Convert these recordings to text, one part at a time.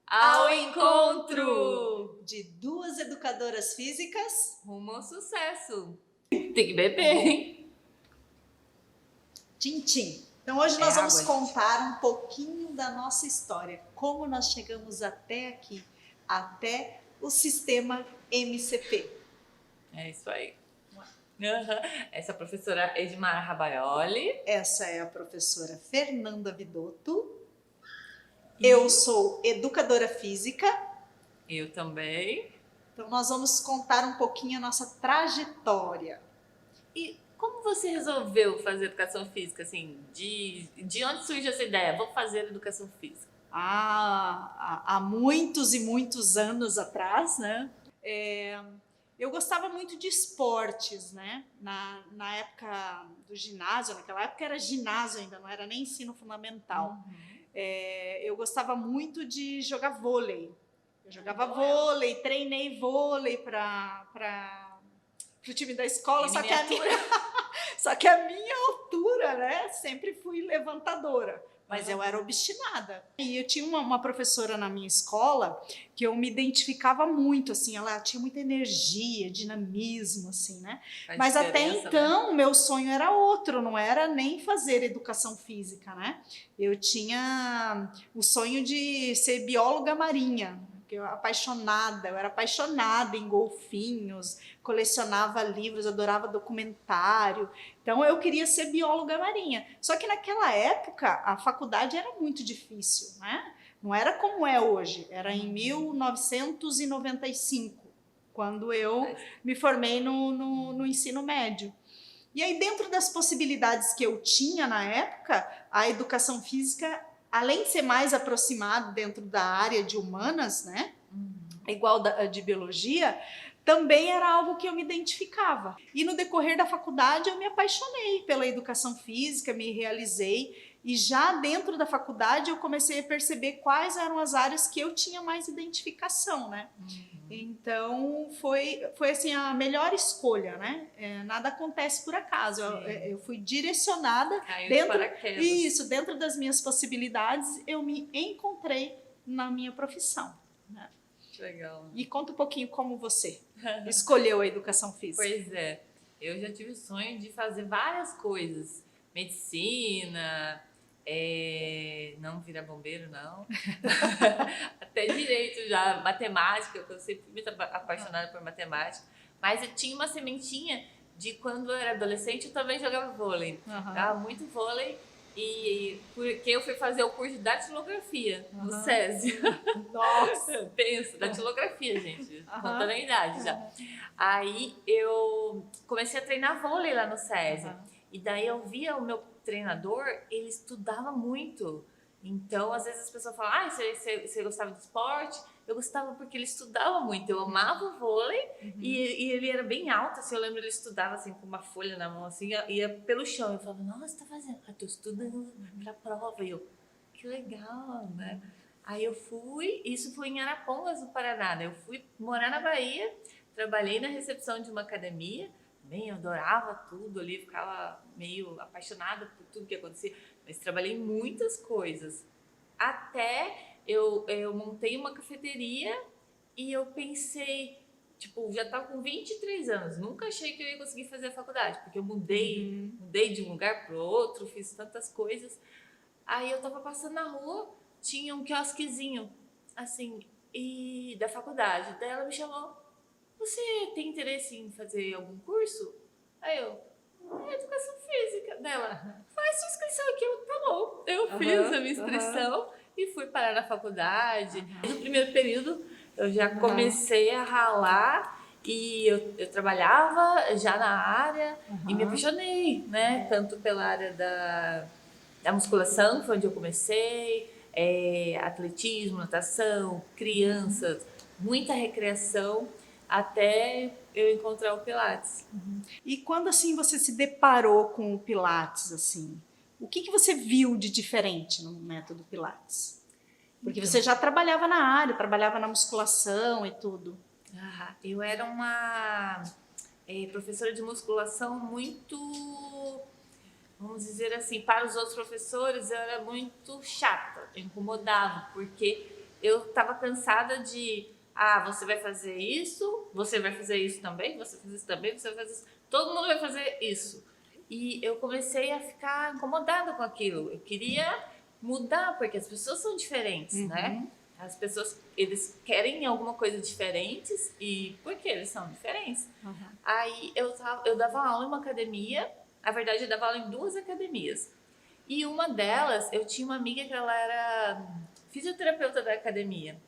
Ao encontro de duas educadoras físicas rumo ao sucesso. Tem que beber, hein? Tchim. Então hoje nós vamos água, contar um pouquinho da nossa história, como nós chegamos até aqui, até o sistema MCP. É isso aí. Essa é a professora Edmar Rabaioli. Essa é a professora Fernanda Vidotto. Eu sou educadora física. Eu também. Então nós vamos contar um pouquinho a nossa trajetória. E como você resolveu fazer educação física, assim? De onde surgiu essa ideia? Vou fazer educação física. Há muitos e muitos anos atrás, né? Eu gostava muito de esportes, né? Na época do ginásio, naquela época era ginásio ainda, não era nem ensino fundamental. Eu gostava muito de jogar vôlei. Eu jogava vôlei, treinei vôlei para o time da escola, só que a minha altura, né? Sempre fui levantadora. Mas eu era obstinada. E eu tinha uma professora na minha escola que eu me identificava muito, assim, ela tinha muita energia, dinamismo, assim, né? Mas até então, meu sonho era outro, não era nem fazer educação física, né? Eu tinha o sonho de ser bióloga marinha. Eu era apaixonada em golfinhos, colecionava livros, adorava documentário. Então eu queria ser bióloga marinha. Só que naquela época a faculdade era muito difícil, né? Não era como é hoje. Era em 1995, quando eu me formei no ensino médio. E aí, dentro das possibilidades que eu tinha na época, a educação física, além de ser mais aproximado dentro da área de humanas, né? Igual de biologia, também era algo que eu me identificava. E no decorrer da faculdade eu me apaixonei pela educação física, me realizei, e já dentro da faculdade eu comecei a perceber quais eram as áreas que eu tinha mais identificação, né? Então foi assim a melhor escolha, né? Nada acontece por acaso. Eu fui direcionada dentro das minhas possibilidades, eu me encontrei na minha profissão, né? Legal. E conta um pouquinho como você escolheu a educação física. Pois é, eu já tive o sonho de fazer várias coisas. Medicina, não virar bombeiro, não. Até direito já, matemática, porque eu sempre fui muito apaixonada por matemática. Mas eu tinha uma sementinha de quando eu era adolescente, eu também jogava vôlei. Jogava muito vôlei. E porque eu fui fazer o curso de datilografia no SESI. Nossa! Penso, datilografia, gente. Contando a idade já. Aí eu comecei a treinar vôlei lá no SESI. E daí eu via o meu treinador, ele estudava muito. Então, às vezes as pessoas falam, você gostava de esporte? Eu gostava porque ele estudava muito. Eu amava o vôlei e ele era bem alto, assim, eu lembro ele estudava assim com uma folha na mão, assim, ia pelo chão. Eu falava, nossa, você tá fazendo? Eu tô estudando pra prova. E eu, que legal, né? Aí eu fui, isso foi em Arapongas, no Paraná, né? Eu fui morar na Bahia, trabalhei na recepção de uma academia, bem, eu adorava tudo ali, ficava meio apaixonada por tudo que acontecia, mas trabalhei muitas coisas. Até eu montei uma cafeteria e eu pensei, tipo, já estava com 23 anos, nunca achei que eu ia conseguir fazer a faculdade, porque eu mudei de um lugar para o outro, fiz tantas coisas. Aí eu tava passando na rua, tinha um quiosquezinho, assim, e da faculdade. Daí ela me chamou, você tem interesse em fazer algum curso? Aí eu, educação física. Dela, faz sua inscrição aqui. Eu, tá bom. Eu fiz a minha inscrição e fui parar na faculdade. No primeiro período, eu já comecei a ralar e eu trabalhava já na área e me apaixonei, né? Tanto pela área da musculação, foi onde eu comecei, atletismo, natação, crianças, muita recreação, até eu encontrar o Pilates. E quando assim você se deparou com o Pilates, assim, o que você viu de diferente no método Pilates? Porque você já trabalhava na área, trabalhava na musculação e tudo. Eu era uma professora de musculação muito, vamos dizer assim, para os outros professores eu era muito chata, eu incomodava, porque eu tava cansada de, você vai fazer isso também, você vai fazer isso também, você vai fazer isso. Todo mundo vai fazer isso. E eu comecei a ficar incomodada com aquilo. Eu queria mudar, porque as pessoas são diferentes, né? As pessoas, eles querem alguma coisa diferentes e por que eles são diferentes? Aí eu dava aula em uma academia, na verdade eu dava aula em 2 academias. E uma delas, eu tinha uma amiga que ela era fisioterapeuta da academia.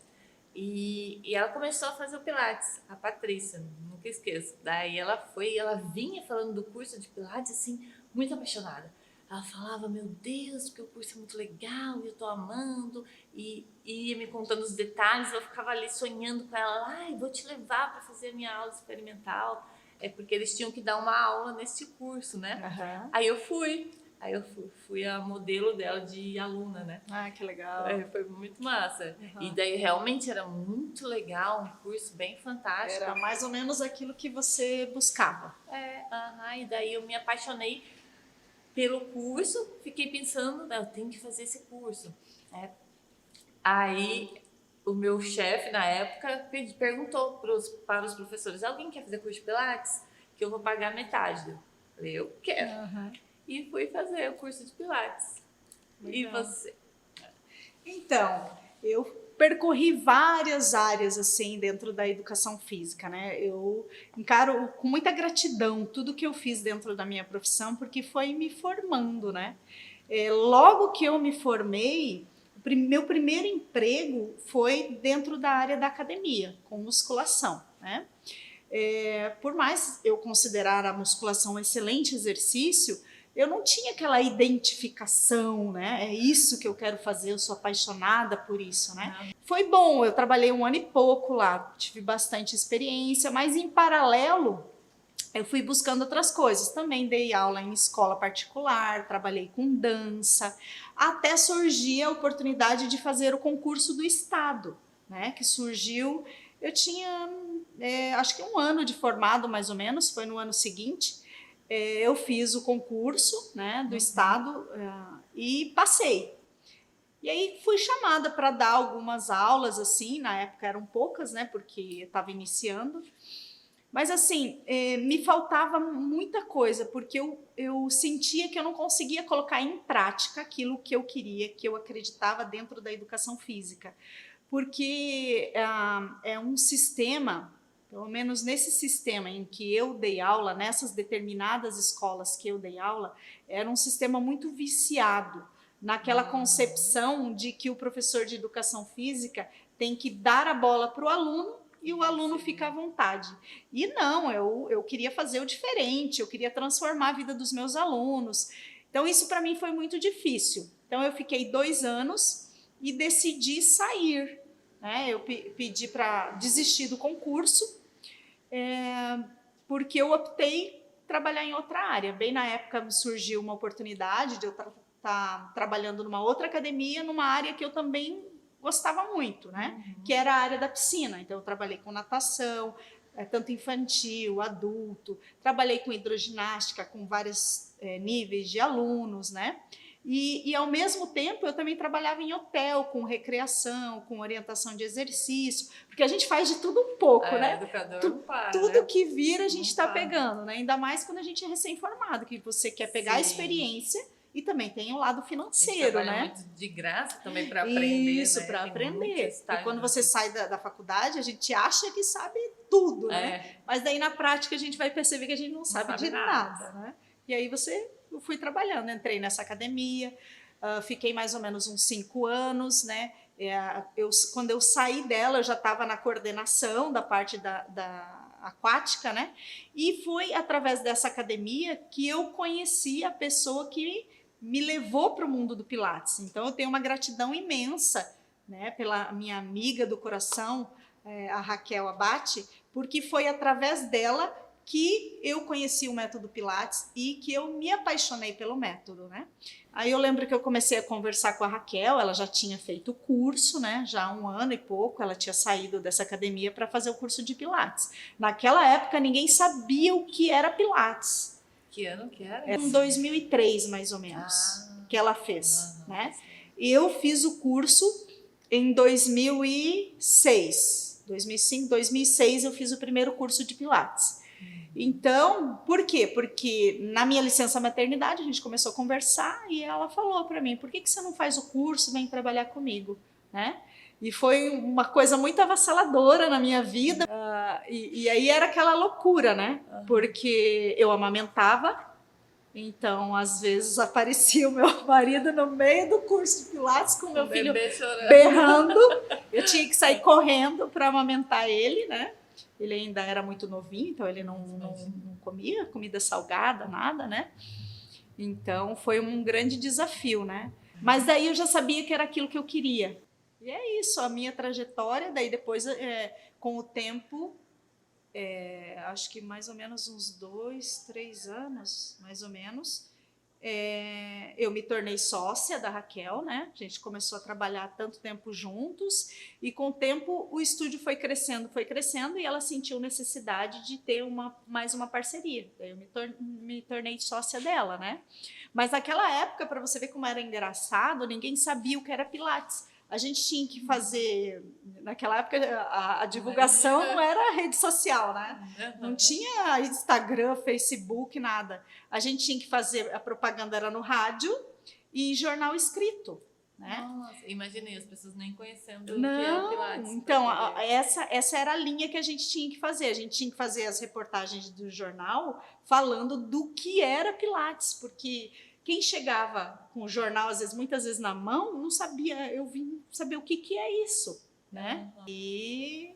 E ela começou a fazer o Pilates, a Patrícia, nunca esqueço. Daí ela vinha falando do curso de Pilates, assim, muito apaixonada. Ela falava, meu Deus, porque o curso é muito legal, e eu tô amando, e ia me contando os detalhes, eu ficava ali sonhando com ela, vou te levar para fazer a minha aula experimental, porque eles tinham que dar uma aula nesse curso, né? Aí eu fui a modelo dela de aluna, né? Que legal. Foi muito massa. E daí realmente era muito legal, um curso bem fantástico. Era mais ou menos aquilo que você buscava. E daí eu me apaixonei pelo curso, fiquei pensando, eu tenho que fazer esse curso. Aí o meu chefe na época perguntou para os professores, alguém quer fazer curso de Pilates? Que eu vou pagar metade. Eu falei, eu quero. E fui fazer o curso de Pilates. Legal. E você? Então, eu percorri várias áreas assim dentro da educação física, né? Eu encaro com muita gratidão tudo que eu fiz dentro da minha profissão, porque foi me formando, né? Logo que eu me formei, meu primeiro emprego foi dentro da área da academia, com musculação, né? Por mais eu considerar a musculação um excelente exercício, eu não tinha aquela identificação, né? É isso que eu quero fazer, eu sou apaixonada por isso, né? Foi bom, eu trabalhei 1 ano e pouco lá, tive bastante experiência, mas em paralelo eu fui buscando outras coisas. Também dei aula em escola particular, trabalhei com dança, até surgir a oportunidade de fazer o concurso do Estado, né? Que surgiu, eu tinha acho que 1 ano de formado mais ou menos, foi no ano seguinte. Eu fiz o concurso, né, do Estado e passei. E aí fui chamada para dar algumas aulas, assim, na época eram poucas, né, porque eu estava iniciando. Mas assim, me faltava muita coisa, porque eu sentia que eu não conseguia colocar em prática aquilo que eu queria, que eu acreditava dentro da educação física. Porque é um sistema... Pelo menos nesse sistema em que eu dei aula, nessas determinadas escolas que eu dei aula, era um sistema muito viciado naquela concepção de que o professor de educação física tem que dar a bola para o aluno e o aluno fica à vontade. E não, eu queria fazer o diferente, eu queria transformar a vida dos meus alunos. Então isso para mim foi muito difícil. Então eu fiquei 2 anos e decidi sair, né? Eu pedi para desistir do concurso, porque eu optei trabalhar em outra área. Bem na época surgiu uma oportunidade de eu estar trabalhando numa outra academia, numa área que eu também gostava muito, né? Que era a área da piscina. Então eu trabalhei com natação, tanto infantil, adulto, trabalhei com hidroginástica, com vários níveis de alunos, né? E ao mesmo tempo eu também trabalhava em hotel, com recreação, com orientação de exercício, porque a gente faz de tudo um pouco, né? Educador não para, tudo né? que vira a gente está pegando, né? Ainda mais quando a gente é recém-formado, que você quer pegar a experiência e também tem o lado financeiro, né? Muito de graça também para aprender. Isso, para aprender. E quando você sai da faculdade, a gente acha que sabe tudo, né? Mas daí na prática a gente vai perceber que a gente não sabe de nada, né? E aí eu fui trabalhando, entrei nessa academia, fiquei mais ou menos uns 5 anos, né? Quando eu saí dela, eu já estava na coordenação da parte da aquática, né? E foi através dessa academia que eu conheci a pessoa que me levou para o mundo do Pilates. Então eu tenho uma gratidão imensa, né, pela minha amiga do coração, a Raquel Abate, porque foi através dela que eu conheci o método Pilates e que eu me apaixonei pelo método, né? Aí eu lembro que eu comecei a conversar com a Raquel, ela já tinha feito o curso, né? Já há 1 ano e pouco, ela tinha saído dessa academia para fazer o curso de Pilates. Naquela época, ninguém sabia o que era Pilates. Que ano que era? Era em 2003, mais ou menos, que ela fez, né? Eu fiz o curso Em 2006, 2005, 2006 eu fiz o primeiro curso de Pilates. Então, por quê? Porque na minha licença maternidade a gente começou a conversar e ela falou para mim, por que você não faz o curso e vem trabalhar comigo, né? E foi uma coisa muito avassaladora na minha vida. E aí era aquela loucura, né? Porque eu amamentava, então às vezes aparecia o meu marido no meio do curso de Pilates com o meu filho berrando. Eu tinha que sair correndo para amamentar ele, né? Ele ainda era muito novinho, então ele não comia comida salgada, nada, né? Então foi um grande desafio, né? Mas daí eu já sabia que era aquilo que eu queria. E é isso, a minha trajetória. Daí depois, com o tempo, acho que mais ou menos uns 2, 3 anos, mais ou menos, eu me tornei sócia da Raquel, né? A gente começou a trabalhar tanto tempo juntos e com o tempo o estúdio foi crescendo e ela sentiu necessidade de ter mais uma parceria. Daí eu me tornei sócia dela, né? Mas naquela época, para você ver como era engraçado, ninguém sabia o que era Pilates. A gente tinha que fazer, naquela época a divulgação não era rede social, né? Não tinha Instagram, Facebook, nada. A gente tinha que fazer, a propaganda era no rádio e jornal escrito, né? Nossa, imaginei as pessoas nem conhecendo não, o que era Pilates. Então, essa era a linha que a gente tinha que fazer. A gente tinha que fazer as reportagens do jornal falando do que era Pilates, porque quem chegava com o jornal, muitas vezes na mão, não sabia, eu vim saber o que é isso, né? E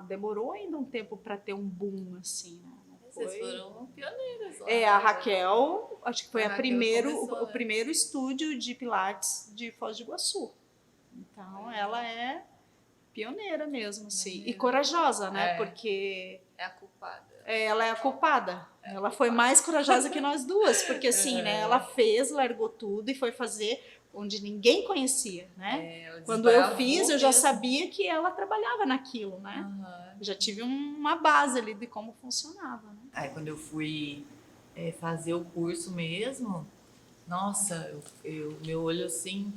demorou ainda um tempo para ter um boom, assim, né? Vocês foram pioneiras. A Raquel, acho que foi o primeiro estúdio de Pilates de Foz do Iguaçu. Então, ela é pioneira mesmo, assim, e corajosa, né? Porque... É a culpada. Ela é a culpada. Ela foi mais corajosa que nós duas, porque assim, né? Ela largou tudo e foi fazer onde ninguém conhecia, né? Quando eu fiz, eu já sabia que ela trabalhava naquilo, né? Eu já tive uma base ali de como funcionava, né? Aí quando eu fui fazer o curso mesmo, nossa, meu olho assim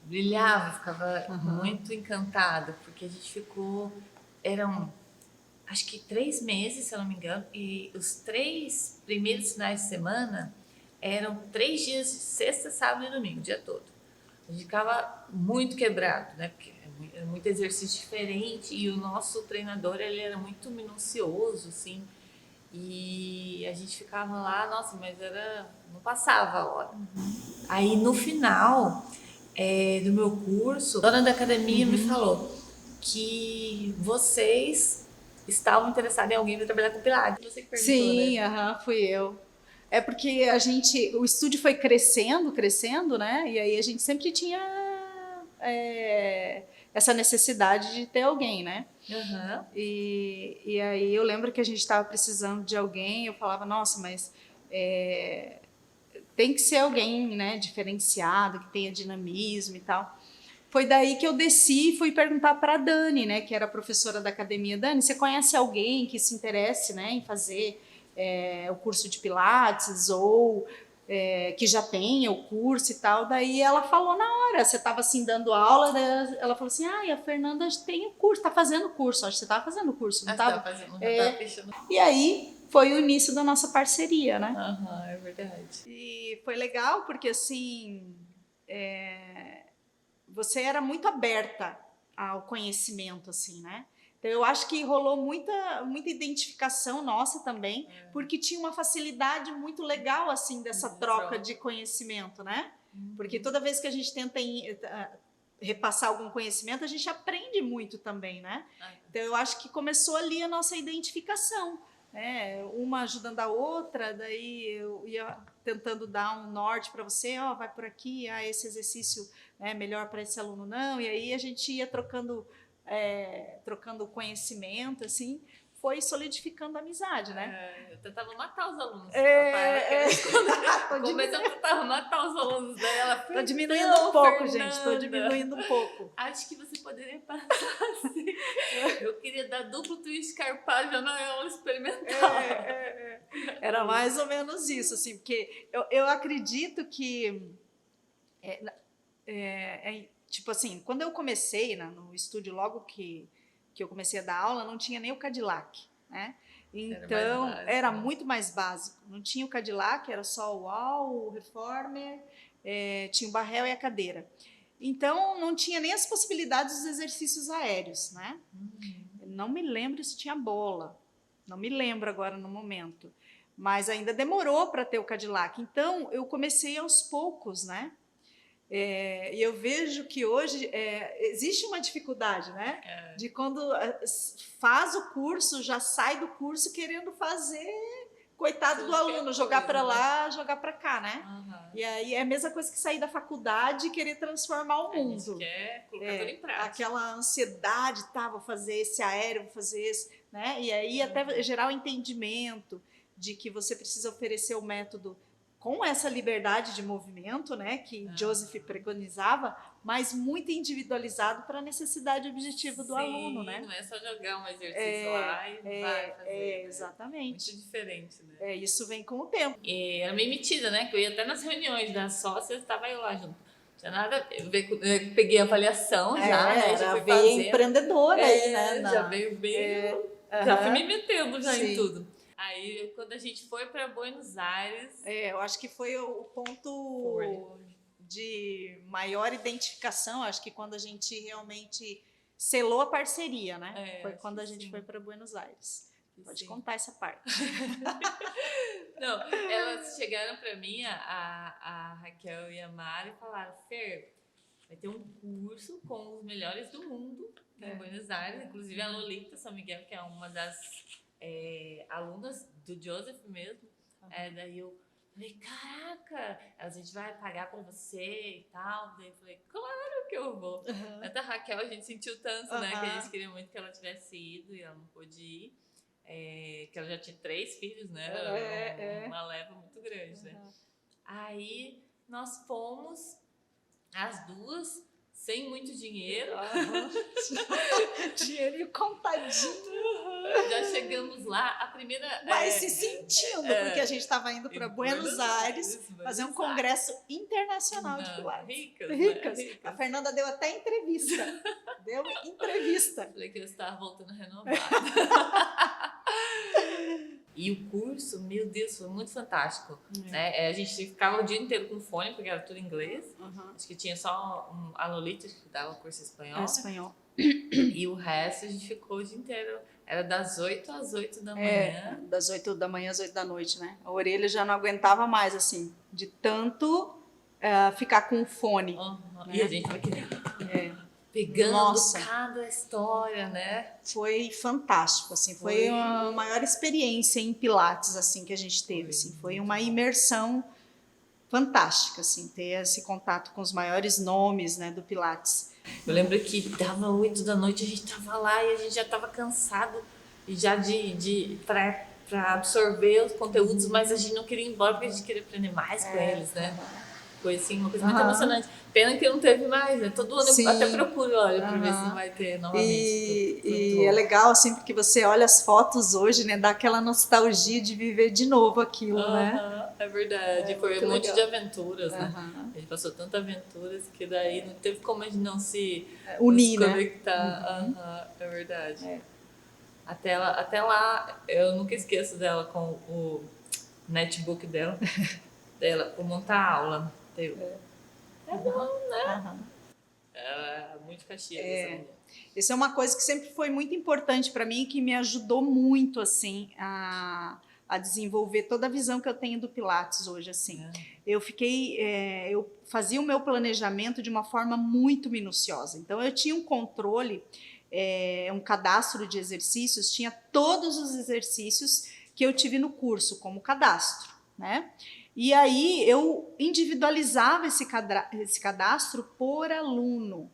brilhava, ficava muito encantada, porque a gente ficou, acho que 3 meses, se eu não me engano, e os 3 primeiros finais de semana eram 3 dias de sexta, sábado e domingo, o dia todo. A gente ficava muito quebrado, né? Porque é muito exercício diferente e o nosso treinador, ele era muito minucioso, assim, e a gente ficava lá, nossa, mas não passava a hora. Aí no final do meu curso, a dona da academia me falou que vocês estavam interessados em alguém para trabalhar com Pilates. Você que perguntou, sim, né? Fui eu. É porque o estúdio foi crescendo, né? E aí a gente sempre tinha essa necessidade de ter alguém, né? E aí eu lembro que a gente estava precisando de alguém, eu falava, nossa, mas tem que ser alguém, né, diferenciado, que tenha dinamismo e tal. Foi daí que eu desci e fui perguntar para a Dani, né, que era professora da academia. Dani, você conhece alguém que se interesse, né, em fazer o curso de Pilates ou que já tenha o curso e tal? Daí ela falou na hora, você estava assim dando aula, ela falou assim, a Fernanda tem o curso, está fazendo o curso, acho que você estava fazendo o curso, não estava? E aí foi o início da nossa parceria, né? É verdade. E foi legal porque assim... você era muito aberta ao conhecimento, assim, né? Então, eu acho que rolou muita identificação nossa também, porque tinha uma facilidade muito legal, assim, dessa troca de conhecimento, né? Porque toda vez que a gente tenta repassar algum conhecimento, a gente aprende muito também, né? Então, eu acho que começou ali a nossa identificação, né? Uma ajudando a outra, daí eu ia tentando dar um norte para você, vai por aqui, esse exercício é melhor para esse aluno não, e aí a gente ia trocando conhecimento, assim, foi solidificando a amizade, né? Eu tentava matar os alunos. Começou a tentar matar os alunos dela. Tô diminuindo um pouco, gente, tô diminuindo um pouco. Acho que você poderia passar assim. Eu queria dar duplo twist carpado já na aula experimental. Era mais ou menos isso, assim, porque eu acredito que tipo assim, quando eu comecei no estúdio, logo que eu comecei a dar aula, não tinha nem o Cadillac, né? Então, era muito mais básico. Não tinha o Cadillac, era só o Wall, o Reformer, tinha o Barrel e a cadeira. Então, não tinha nem as possibilidades dos exercícios aéreos, né? Não me lembro se tinha bola. Não me lembro agora no momento. Mas ainda demorou para ter o Cadillac. Então, eu comecei aos poucos, né? E eu vejo que hoje existe uma dificuldade, né? De quando faz o curso, já sai do curso querendo fazer, coitado do aluno, jogar para lá, jogar para cá, né? E aí é a mesma coisa que sair da faculdade e querer transformar o mundo. A gente quer colocar tudo em prática. Aquela ansiedade, vou fazer esse aéreo, vou fazer esse, né? E aí até gerar o entendimento de que você precisa oferecer o método com essa liberdade de movimento, né, que Joseph preconizava, mas muito individualizado para a necessidade objetiva do aluno, né? Não é só jogar um exercício lá e vai fazer. Né? Exatamente. Muito diferente, né? Isso vem com o tempo. Era meio metida, né? Que eu ia até nas reuniões das sócias, estava eu lá junto. Tinha nada, eu peguei a avaliação já, né? Já fui veio empreendedora aí, né? Já veio bem, já fui me metendo já em tudo. Aí, quando a gente foi para Buenos Aires... eu acho que foi o ponto de maior identificação, acho que quando a gente realmente selou a parceria, né? Foi quando a gente foi para Buenos Aires. Pode contar essa parte. Não, elas chegaram para mim, a Raquel e a Mari, e falaram: Fer, vai ter um curso com os melhores do mundo em Buenos Aires, inclusive a Lolita São Miguel, que é uma das alunas do Joseph mesmo. Daí eu falei: caraca, a gente vai pagar para você e tal. Daí eu falei: claro que eu vou. Até a Raquel, a gente sentiu tanto, né, que a gente queria muito que ela tivesse ido e ela não pôde ir. Que ela já tinha 3 filhos, né? Uma leva muito grande, né? Aí nós fomos, as duas, sem muito dinheiro. Dinheirinho contadinho. Já chegamos lá, a primeira... Mas se sentindo, porque a gente estava indo para Buenos Aires fazer um congresso internacional de Pilates. Ricas. A Fernanda deu até entrevista. Falei que eu estava voltando renovada. E o curso, meu Deus, foi muito fantástico. Né? A gente ficava o dia inteiro com fone, porque era tudo em inglês. Acho que tinha só a Lolita que dava o curso espanhol. Espanhol. E o resto a gente ficou o dia inteiro. Era das 8 às 8 da manhã. Das 8 da manhã às 8 da noite, né? A orelha já não aguentava mais, assim, de tanto ficar com o fone. Né? E a gente aqui pegando cada história, né? Foi fantástico, assim, foi a maior experiência em Pilates, assim, que a gente teve, assim, foi uma imersão fantástica, assim, ter esse contato com os maiores nomes, né, do Pilates. Eu lembro que dava 8 da noite, a gente tava lá e a gente já tava cansado e já para absorver os conteúdos, mas a gente não queria ir embora porque a gente queria aprender mais com eles, né? Foi assim, uma coisa muito emocionante. Pena que não teve mais, né? Todo ano eu até procuro, olha, para ver se não vai ter novamente. E é legal, assim, porque você olha as fotos hoje, né? Dá aquela nostalgia de viver de novo aquilo, né? É verdade. Foi um monte de aventuras, né? A gente passou tantas aventuras que daí não teve como a gente não se unir, nos conectar. né? É verdade. Até lá, eu nunca esqueço dela com o netbook dela, por montar a aula. Bom, né? É muito Caxias. Isso é uma coisa que sempre foi muito importante para mim, que me ajudou muito, assim, a desenvolver toda a visão que eu tenho do Pilates hoje, assim. Eu fazia o meu planejamento de uma forma muito minuciosa. Então, eu tinha um controle, um cadastro de exercícios, tinha todos os exercícios que eu tive no curso como cadastro, né? E aí eu individualizava esse cadastro por aluno.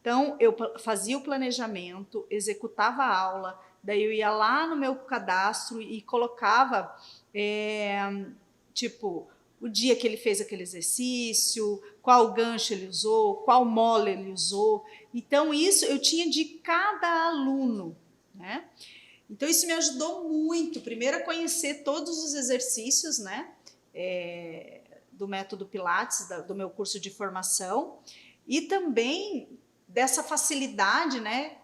Então, eu fazia o planejamento, executava a aula, daí eu ia lá no meu cadastro e colocava, tipo, o dia que ele fez aquele exercício, qual gancho ele usou, qual mola ele usou. Então, isso eu tinha de cada aluno, né? Então, isso me ajudou muito, primeiro a conhecer todos os exercícios, né? Do método Pilates, do meu curso de formação, e também dessa facilidade, né,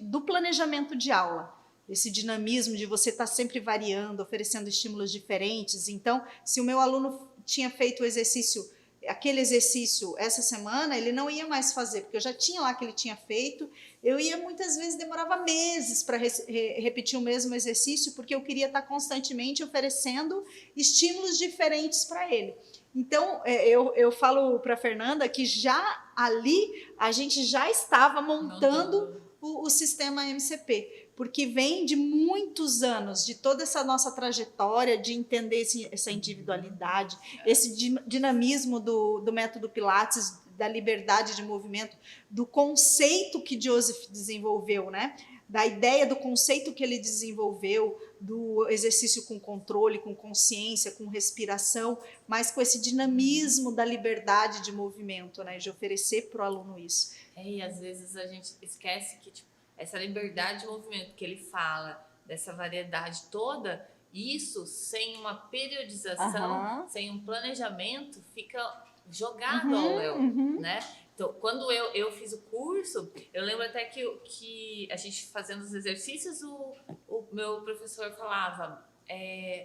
do planejamento de aula. Esse dinamismo de você estar sempre variando, oferecendo estímulos diferentes. Então, se o meu aluno tinha feito o exercício, aquele exercício essa semana, ele não ia mais fazer, porque eu já tinha lá que ele tinha feito. Eu ia, muitas vezes, demorava meses para repetir o mesmo exercício, porque eu queria estar constantemente oferecendo estímulos diferentes para ele. Então, eu falo para a Fernanda que já ali a gente já estava montando o sistema MCP, porque vem de muitos anos, de toda essa nossa trajetória, de entender essa individualidade, esse dinamismo do método Pilates, da liberdade de movimento, do conceito que Joseph desenvolveu, né? Da ideia do conceito que ele desenvolveu, do exercício com controle, com consciência, com respiração, mas com esse dinamismo da liberdade de movimento, né? De oferecer para o aluno isso. E às vezes a gente esquece que tipo, essa liberdade de movimento que ele fala, dessa variedade toda, isso sem uma periodização, sem um planejamento, fica jogado ao léu, né? Então, quando eu fiz o curso, eu lembro até que a gente fazendo os exercícios, o meu professor falava,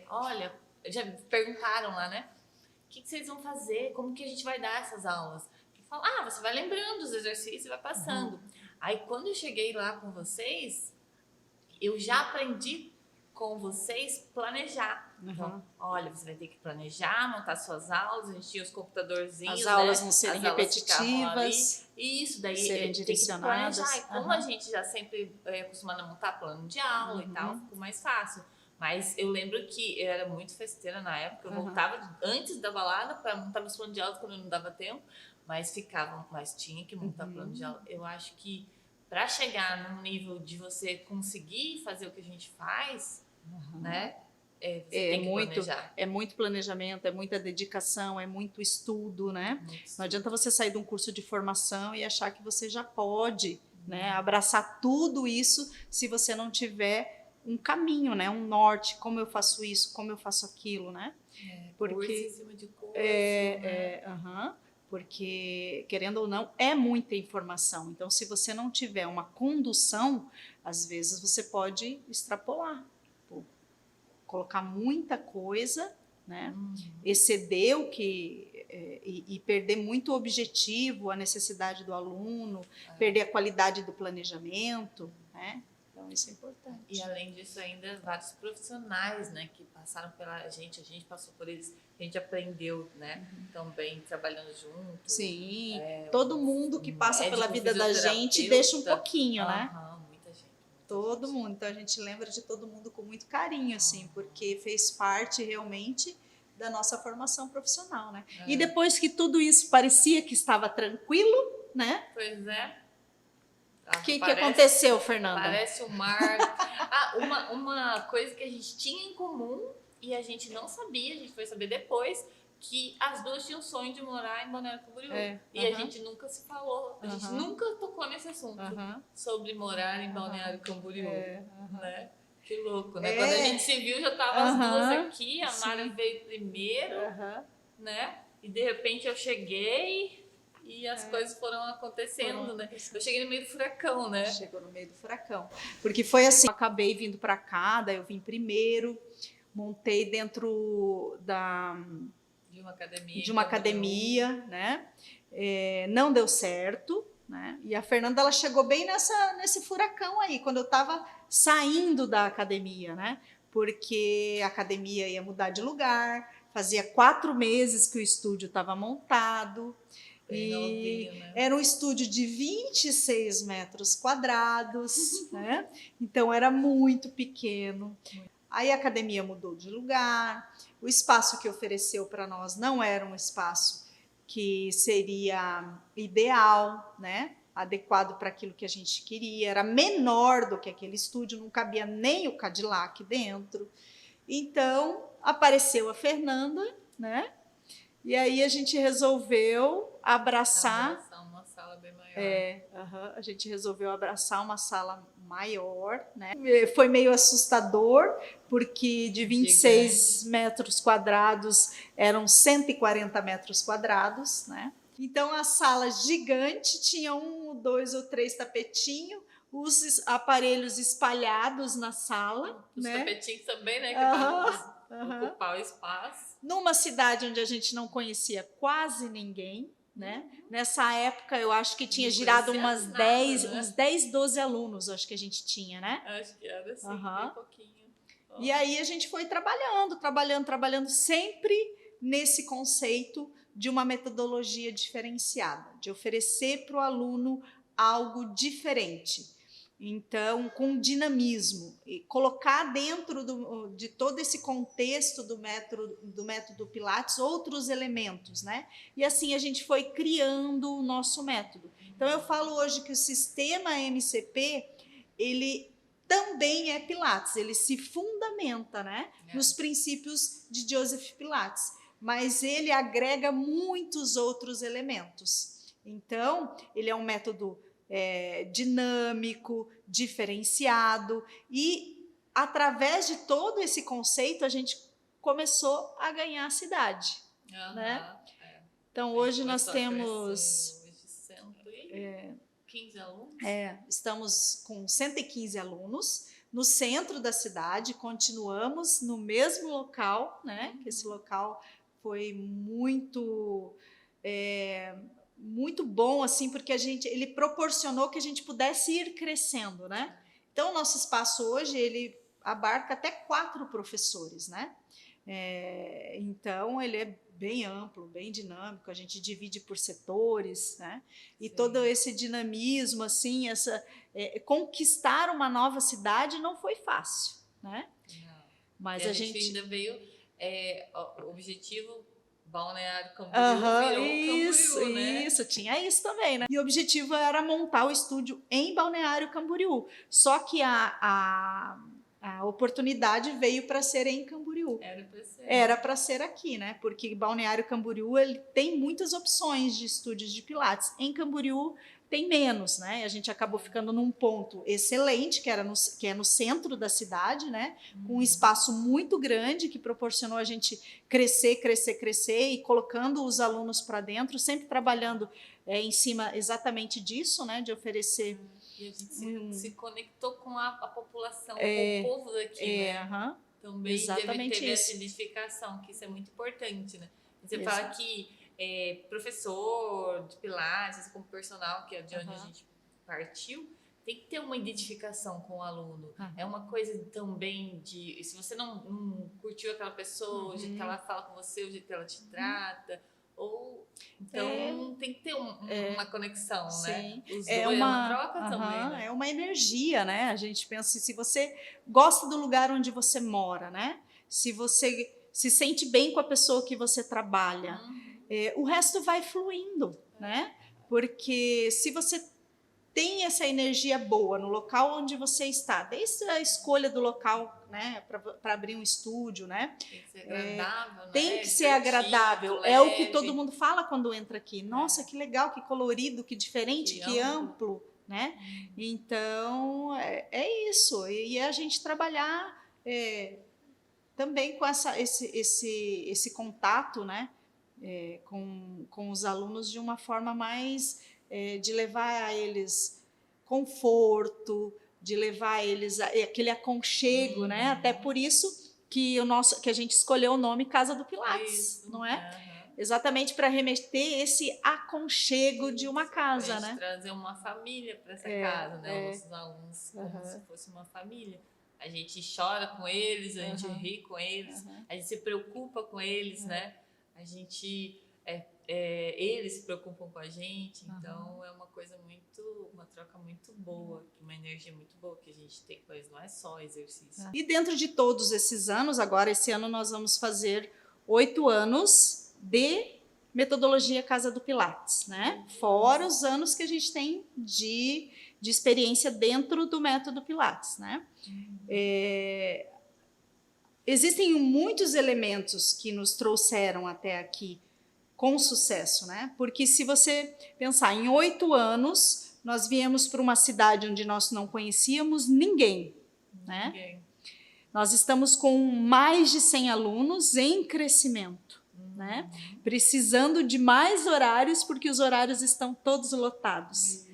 olha, já perguntaram lá, né? O que vocês vão fazer? Como que a gente vai dar essas aulas? Fala, você vai lembrando os exercícios e vai passando. Aí, quando eu cheguei lá com vocês, eu já aprendi com vocês planejar. Então, olha, você vai ter que planejar, montar suas aulas, a gente tinha os computadorzinhos, as aulas não serem repetitivas, isso, daí serem direcionadas. E como a gente já sempre é acostumado a montar plano de aula e tal, ficou mais fácil. Mas eu lembro que eu era muito festeira na época, eu voltava antes da balada para montar meus planos de aula quando não dava tempo, mas tinha que montar plano de aula. Eu acho que para chegar num nível de você conseguir fazer o que a gente faz, né? Você tem que planejar. É muito planejamento, é muita dedicação, é muito estudo, né? Não adianta você sair de um curso de formação e achar que você já pode, né, abraçar tudo isso se você não tiver um caminho, né, um norte, como eu faço isso, como eu faço aquilo, né? Porque em cima de curso, porque, querendo ou não, é muita informação. Então, se você não tiver uma condução, às vezes você pode extrapolar, colocar muita coisa, né? Exceder o que e perder muito o objetivo, a necessidade do aluno, perder a qualidade do planejamento, né? Então, isso é importante. E além disso, ainda vários profissionais, né, que passaram pela gente, a gente passou por eles, a gente aprendeu, né, também trabalhando junto. Sim, todo mundo que passa pela vida da gente deixa um pouquinho, né? Muita gente. Todo mundo. Então, a gente lembra de todo mundo com muito carinho, assim, porque fez parte realmente da nossa formação profissional, né? E depois que tudo isso parecia que estava tranquilo, né? Pois é. O que aconteceu, Fernanda? Parece um mar. Uma coisa que a gente tinha em comum e a gente não sabia, a gente foi saber depois, que as duas tinham o sonho de morar em Balneário Camboriú. E a gente nunca se falou, a gente nunca tocou nesse assunto sobre morar em Balneário Camboriú. Né? Que louco, né? Quando a gente se viu, já tava as duas aqui, a Mara veio primeiro, né? E de repente eu cheguei. E as coisas foram acontecendo, né? Eu cheguei no meio do furacão, né? Chegou no meio do furacão. Porque foi assim, eu acabei vindo para cá, daí eu vim primeiro, montei dentro de uma academia, né? Não deu certo, né? E a Fernanda, ela chegou bem nesse furacão aí, quando eu estava saindo da academia, né? Porque a academia ia mudar de lugar, fazia 4 meses que o estúdio estava montado. E né? Era um estúdio de 26 metros quadrados, né? Então era muito pequeno. Aí a academia mudou de lugar, o espaço que ofereceu para nós não era um espaço que seria ideal, né? Adequado para aquilo que a gente queria, era menor do que aquele estúdio, não cabia nem o Cadillac dentro. Então apareceu a Fernanda, né? E aí a gente resolveu abraçar uma sala bem maior. A gente resolveu abraçar uma sala maior, né? Foi meio assustador, porque de 26 metros quadrados eram 140 metros quadrados, né? Então, a sala gigante tinha 1, 2 ou 3 tapetinhos, os aparelhos espalhados na sala. Os né? tapetinhos também, né? Que é para ocupar o espaço. Numa cidade onde a gente não conhecia quase ninguém. Né? Nessa época, eu acho que tinha girado uns 10, 12 alunos, acho que a gente tinha, né? Acho que era assim, bem pouquinho. E aí a gente foi trabalhando, sempre nesse conceito de uma metodologia diferenciada, de oferecer para o aluno algo diferente. Então, com dinamismo, e colocar dentro de todo esse contexto do método Pilates outros elementos, né? E assim a gente foi criando o nosso método. Então, eu falo hoje que o sistema MCP, ele também é Pilates, ele se fundamenta, né, nos princípios de Joseph Pilates, mas ele agrega muitos outros elementos. Então, ele é um método dinâmico, diferenciado, e através de todo esse conceito a gente começou a ganhar a cidade. Né? Então hoje nós temos 15 alunos? Estamos com 115 alunos no centro da cidade, continuamos no mesmo local, né? Que esse local foi muito bom, assim, porque ele proporcionou que a gente pudesse ir crescendo, né? Então, o nosso espaço hoje, ele abarca até 4 professores, né? Então, ele é bem amplo, bem dinâmico, a gente divide por setores, né? E todo esse dinamismo, assim, conquistar uma nova cidade não foi fácil, né? Não. Mas a gente ainda veio, o objetivo Balneário Camboriú virou Camboriú, né? Isso, tinha isso também, né? E o objetivo era montar o estúdio em Balneário Camboriú, só que a oportunidade veio para ser em Camboriú. Era para ser aqui, né? Porque Balneário Camboriú ele tem muitas opções de estúdios de Pilates. Em Camboriú tem menos, né? A gente acabou ficando num ponto excelente, que é no centro da cidade, né? Com um espaço muito grande que proporcionou a gente crescer e colocando os alunos para dentro, sempre trabalhando em cima exatamente disso, né? De oferecer. E a gente se conectou com a população, com o povo daqui, né? Também exatamente teve essa identificação, que isso é muito importante, né? Você fala que professor de Pilates, como personal, que é de onde a gente partiu, tem que ter uma identificação com o aluno. É uma coisa também de... Se você não curtiu aquela pessoa, o jeito que ela fala com você, o jeito que ela te trata... Então tem que ter uma conexão, né? Os dois, é uma troca também, né? É uma energia, né? A gente pensa, se você gosta do lugar onde você mora, né? Se você se sente bem com a pessoa que você trabalha, o resto vai fluindo, né? Porque se você tem essa energia boa no local onde você está, desde a escolha do local, né, para abrir um estúdio, né? Tem que ser agradável, né? Tem que ser agradável. É o que todo mundo fala quando entra aqui. Nossa, que legal, que colorido, que diferente, que amplo, né? Então, é isso. E a gente trabalhar também com esse contato, né? Com os alunos de uma forma mais... de levar a eles conforto, de levar a eles aquele aconchego, né? Até por isso que a gente escolheu o nome Casa do Pilates, não é? Exatamente para remeter esse aconchego de uma casa, né? Trazer uma família para essa casa, né? Os nossos alunos como se fosse uma família. A gente chora com eles, a gente ri com eles, a gente se preocupa com eles, né? A gente eles se preocupam com a gente, então é uma troca muito boa, uma energia muito boa que a gente tem com eles, não é só exercício. E dentro de todos esses anos, agora esse ano nós vamos fazer 8 anos de metodologia Casa do Pilates, né? Fora os anos que a gente tem de experiência dentro do método Pilates, né? Existem muitos elementos que nos trouxeram até aqui com sucesso, né? Porque se você pensar em 8 anos, nós viemos para uma cidade onde nós não conhecíamos ninguém, né? Nós estamos com mais de 100 alunos em crescimento, né? Precisando de mais horários porque os horários estão todos lotados.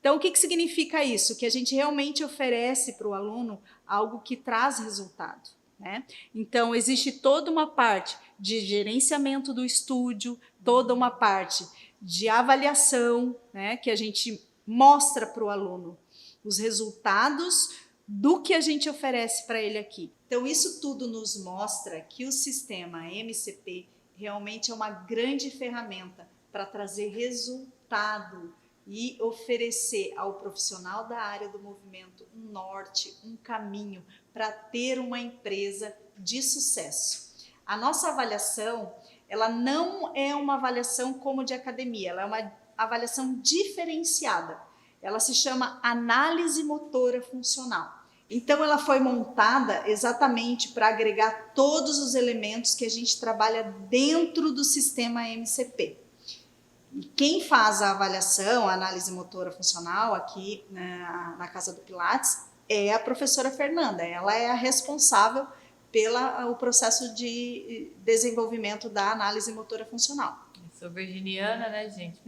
Então, o que significa isso? Que a gente realmente oferece para o aluno algo que traz resultado, né? Então, existe toda uma parte de gerenciamento do estúdio, toda uma parte de avaliação, né? Que a gente mostra para o aluno os resultados do que a gente oferece para ele aqui. Então, isso tudo nos mostra que o sistema MCP realmente é uma grande ferramenta para trazer resultado e oferecer ao profissional da área do movimento um norte, um caminho para ter uma empresa de sucesso. A nossa avaliação, ela não é uma avaliação como de academia, ela é uma avaliação diferenciada. Ela se chama análise motora funcional. Então, ela foi montada exatamente para agregar todos os elementos que a gente trabalha dentro do sistema MCP. E quem faz a avaliação, a análise motora funcional aqui na Casa do Pilates é a professora Fernanda. Ela é a responsável pelo processo de desenvolvimento da análise motora funcional. Sou virginiana, né, gente?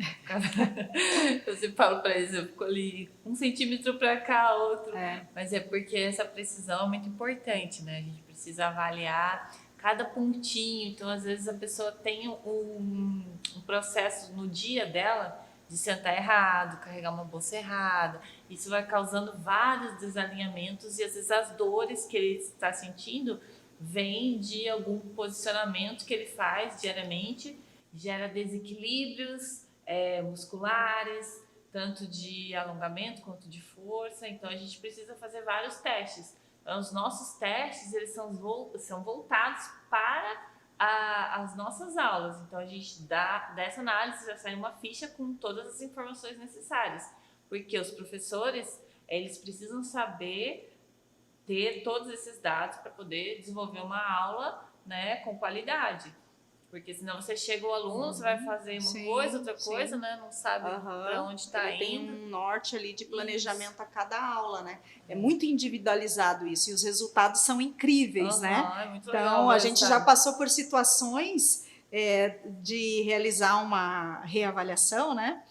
Eu sempre falo para eles, eu fico ali 1 centímetro para cá, outro. Mas é porque essa precisão é muito importante, né? A gente precisa avaliar cada pontinho. Então, às vezes, a pessoa tem um processo no dia dela de sentar errado, carregar uma bolsa errada. Isso vai causando vários desalinhamentos e, às vezes, as dores que ele está sentindo vêm de algum posicionamento que ele faz diariamente, gera desequilíbrios musculares, tanto de alongamento quanto de força. Então, a gente precisa fazer vários testes. Então, os nossos testes, eles são voltados para as nossas aulas. Então, a gente dessa análise já sai uma ficha com todas as informações necessárias, porque os professores, eles precisam saber ter todos esses dados para poder desenvolver uma aula, né, com qualidade. Porque senão você chega o aluno, você vai fazer uma coisa, outra coisa, né? Não sabe para onde está indo. Tem um norte ali de planejamento a cada aula, né? É muito individualizado isso e os resultados são incríveis, né? É muito então, legal, a gente já passou por situações de realizar uma reavaliação, né?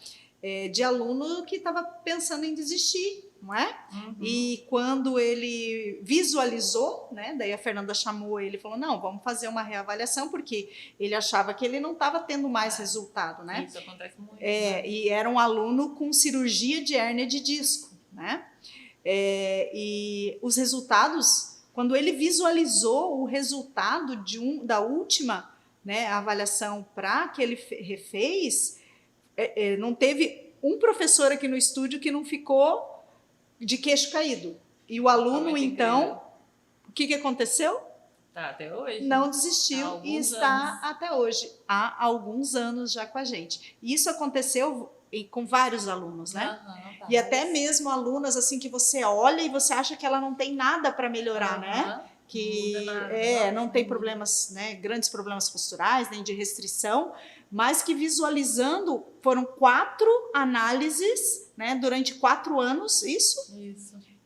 De aluno que estava pensando em desistir, não é? E quando ele visualizou, né? Daí a Fernanda chamou ele e falou, não, vamos fazer uma reavaliação, porque ele achava que ele não estava tendo mais resultado, né? Isso acontece muito. Né? E era um aluno com cirurgia de hérnia de disco, né? E os resultados, quando ele visualizou o resultado da última, né, avaliação que ele refez, não teve um professor aqui no estúdio que não ficou de queixo caído. E o aluno, então, o que aconteceu? Tá até hoje. Não desistiu e está até hoje. Há alguns anos já com a gente. E isso aconteceu com vários alunos, né? E até mesmo alunas assim que você olha e você acha que ela não tem nada para melhorar, né? Que não tem problemas, né? Grandes problemas posturais, nem de restrição, mas que visualizando, foram 4 análises, né? Durante 4 anos, isso.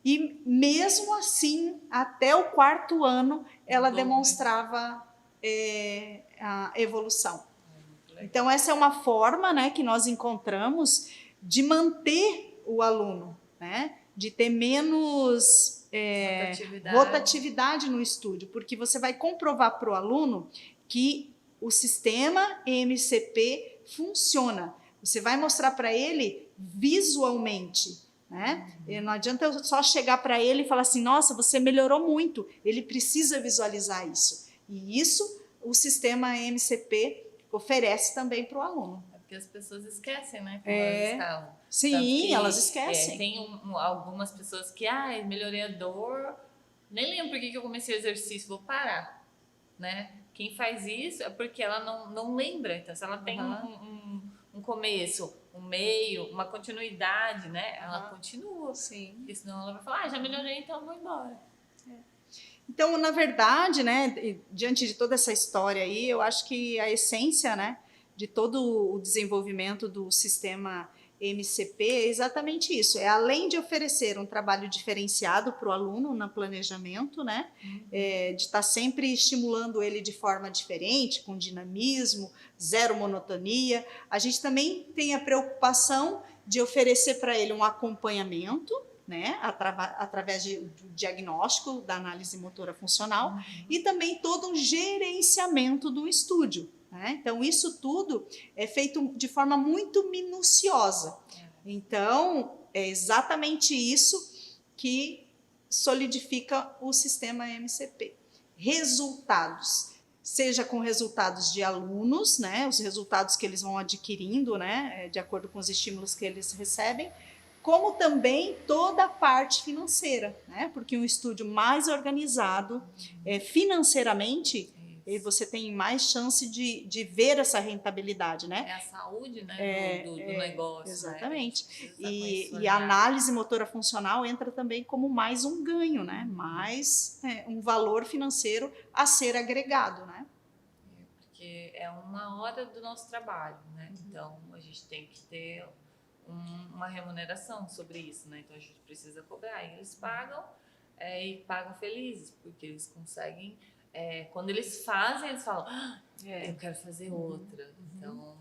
E mesmo assim, até o 4º ano, ela demonstrava a evolução. Então, essa é uma forma, né, que nós encontramos de manter o aluno, né, de ter menos rotatividade no estúdio, porque você vai comprovar para o aluno que o sistema MCP funciona. Você vai mostrar para ele visualmente, né? Não adianta eu só chegar para ele e falar assim, nossa, você melhorou muito. Ele precisa visualizar isso. E isso o sistema MCP oferece também para o aluno. Porque as pessoas esquecem, né? Como elas estavam. Sim, elas esquecem. Tem algumas pessoas que, melhorei a dor, nem lembro por que eu comecei o exercício, vou parar, né? Quem faz isso é porque ela não lembra. Então, se ela tem um começo, um meio, uma continuidade, né? Ela continua. Sim. Porque senão ela vai falar, já melhorei, então vou embora. Então, na verdade, né, diante de toda essa história aí, eu acho que a essência, né, de todo o desenvolvimento do sistema MCP é exatamente isso. É além de oferecer um trabalho diferenciado para o aluno no planejamento, né? De estar sempre estimulando ele de forma diferente, com dinamismo, zero monotonia. A gente também tem a preocupação de oferecer para ele um acompanhamento, né, através do diagnóstico da análise motora funcional e também todo um gerenciamento do estúdio. Né? Então, isso tudo é feito de forma muito minuciosa. Então, é exatamente isso que solidifica o sistema MCP. Resultados, seja com resultados de alunos, né, os resultados que eles vão adquirindo, né, de acordo com os estímulos que eles recebem, como também toda a parte financeira, né, porque um estúdio mais organizado financeiramente, você tem mais chance de ver essa rentabilidade, né? É a saúde, né, do negócio. Exatamente. Né? E a análise motora funcional entra também como mais um ganho, né? Mais um valor financeiro a ser agregado, né? Porque é uma hora do nosso trabalho, né? Então, a gente tem que ter uma remuneração sobre isso, né? Então, a gente precisa cobrar. E eles pagam e pagam felizes, porque eles conseguem... quando eles fazem, eles falam, eu quero fazer outra. Então,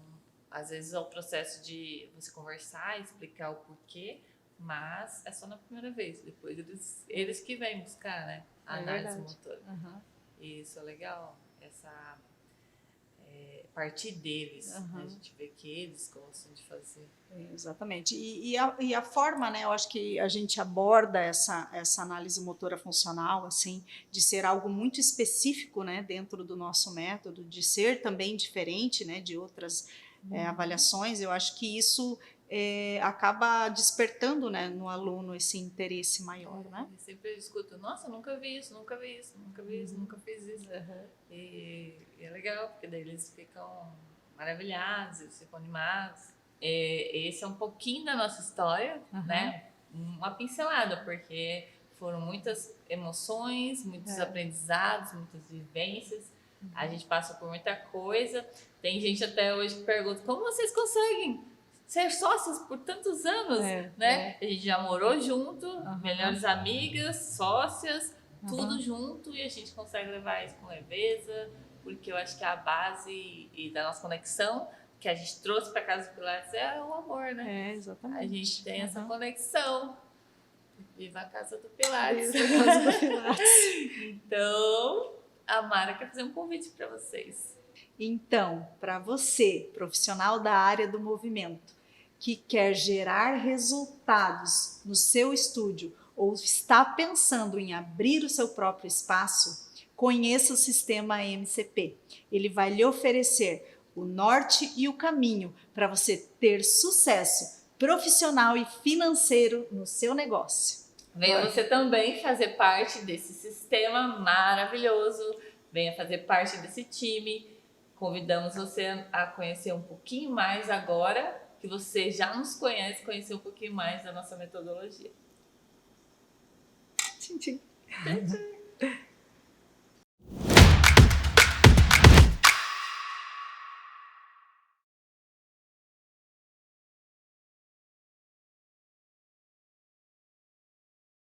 às vezes é o processo de você conversar, explicar o porquê, mas é só na primeira vez. Depois eles que vêm buscar, né, a análise motora. E isso é legal, essa partir deles. Né? A gente vê que eles gostam de fazer. Exatamente. E a forma, né, eu acho que a gente aborda essa análise motora funcional, assim, de ser algo muito específico, né, dentro do nosso método, de ser também diferente, né, de outras avaliações. Eu acho que isso acaba despertando, né, no aluno esse interesse maior, né? Eu sempre escuto, nossa, nunca vi isso, nunca vi isso, nunca vi isso, nunca fiz isso. E é legal, porque daí eles ficam maravilhados, eles ficam animados. Esse é um pouquinho da nossa história, né? Uma pincelada, porque foram muitas emoções, muitos aprendizados, muitas vivências. A gente passa por muita coisa. Tem gente até hoje que pergunta, como vocês conseguem ser sócios por tantos anos, né? A gente já morou junto, melhores amigas, sócias, tudo junto, e a gente consegue levar isso com leveza, porque eu acho que a base e da nossa conexão que a gente trouxe para casa dos Pilates é o amor, né? Exatamente. A gente tem essa conexão. Viva a casa do Pilates. Viva a casa do Pilates. Então, a Mara quer fazer um convite para vocês. Então, para você, profissional da área do movimento, que quer gerar resultados no seu estúdio ou está pensando em abrir o seu próprio espaço, conheça o sistema MCP. Ele vai lhe oferecer o norte e o caminho para você ter sucesso profissional e financeiro no seu negócio. Venha você também fazer parte desse sistema maravilhoso, venha fazer parte desse time. Convidamos você a conhecer um pouquinho mais agora, que você já nos conhece, conhecer um pouquinho mais da nossa metodologia. Tchim, tchim.